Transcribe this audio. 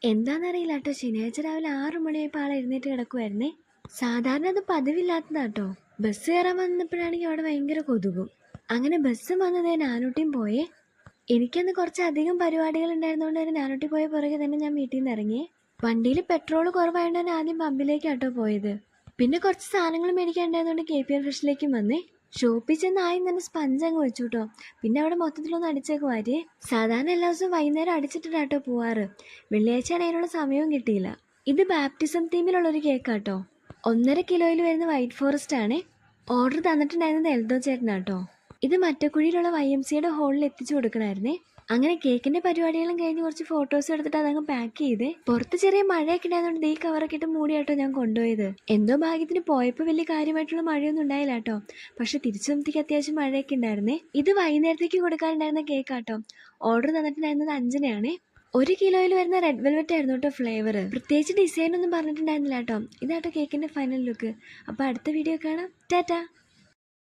എന്താണെന്നറിയില്ല കേട്ടോ. ശനിയാഴ്ച രാവിലെ 6 മണിയായപ്പോൾ ആൾ എഴുന്നേറ്റ് കിടക്കുമായിരുന്നേ. സാധാരണ അത് പതിവില്ലാത്തതാട്ടോ. ബസ് കയറാൻ വന്നപ്പോഴാണെങ്കിൽ അവിടെ ഭയങ്കര കൊതുകും. അങ്ങനെ ബസ് വന്നതേ നാനൂട്ടിയും പോയേ. എനിക്കന്ന് കുറച്ചധികം പരിപാടികൾ ഉണ്ടായിരുന്നതുകൊണ്ട് ഒരു നാനൂറ്റി പോയ പുറകെ തന്നെ ഞാൻ വീട്ടിൽ നിന്ന് ഇറങ്ങിയേ. വണ്ടിയിൽ പെട്രോൾ കുറവായതുകൊണ്ട് ഞാൻ ആദ്യം പമ്പിലേക്കാട്ടോ പോയത്. പിന്നെ കുറച്ച് സാധനങ്ങൾ മേടിക്കാനുണ്ടായതുകൊണ്ട് KPR ഫ്രഷിലേക്കും വന്നേ. ഷോപ്പിൽ ചെന്ന് ആദ്യം തന്നെ സ്പഞ്ച് അങ്ങ് വെച്ചു കേട്ടോ. പിന്നെ അവിടെ മൊത്തത്തിലൊന്ന് അടിച്ചേക്ക് മാറ്റിയേ. സാധാരണ എല്ലാ ദിവസവും വൈകുന്നേരം അടിച്ചിട്ടിട്ടാട്ടോ പോവാറ്. വെള്ളിയാഴ്ചയാണ് അതിനുള്ള സമയവും കിട്ടിയില്ല. ഇത് ബാപ്റ്റിസം തീമിലുള്ളൊരു കേക്കാട്ടോ. 1.5 കിലോയിൽ വരുന്ന വൈറ്റ് ഫോറസ്റ്റ് ആണ്. ഓർഡർ തന്നിട്ടുണ്ടായിരുന്നത് എൽദോ ചേട്ടനാട്ടോ. ഇത് മറ്റക്കുഴിയിലുള്ള YMCAയുടെ ഹോളിൽ എത്തിച്ചു കൊടുക്കണമായിരുന്നേ. അങ്ങനെ കേക്കിന്റെ പരിപാടികളും കഴിഞ്ഞ് കുറച്ച് ഫോട്ടോസ് എടുത്തിട്ട് അതങ്ങ് പാക്ക് ചെയ്തേ. പുറത്ത് ചെറിയ മഴയൊക്കെ ഉണ്ടായതുകൊണ്ട് ഈ കവറൊക്കെ ഇട്ട് മൂടിയാട്ടോ ഞാൻ കൊണ്ടുപോയത്. എന്തോ ഭാഗ്യത്തിന് പോയപ്പോൾ വലിയ കാര്യമായിട്ടുള്ള മഴയൊന്നും ഉണ്ടായില്ല കേട്ടോ. പക്ഷെ തിരിച്ചു വന്നത്തേക്ക് അത്യാവശ്യം മഴയൊക്കെ ഉണ്ടായിരുന്നേ. ഇത് വൈകുന്നേരത്തേക്ക് കൊടുക്കാനുണ്ടായിരുന്ന കേക്കാട്ടോ. ഓർഡർ തന്നിട്ടുണ്ടായിരുന്നത് 5-നെയാണേ. 1 കിലോയിൽ വരുന്ന റെഡ് വെൽവെറ്റ് ആയിരുന്നു കേട്ടോ ഫ്ലേവർ. പ്രത്യേകിച്ച് ഡിസൈൻ ഒന്നും പറഞ്ഞിട്ടുണ്ടായിരുന്നില്ല കേട്ടോ. ഇതാട്ടോ കേക്കിന്റെ ഫൈനൽ ലുക്ക്. അപ്പോൾ അടുത്ത വീഡിയോ കാണാം. ടാറ്റാ.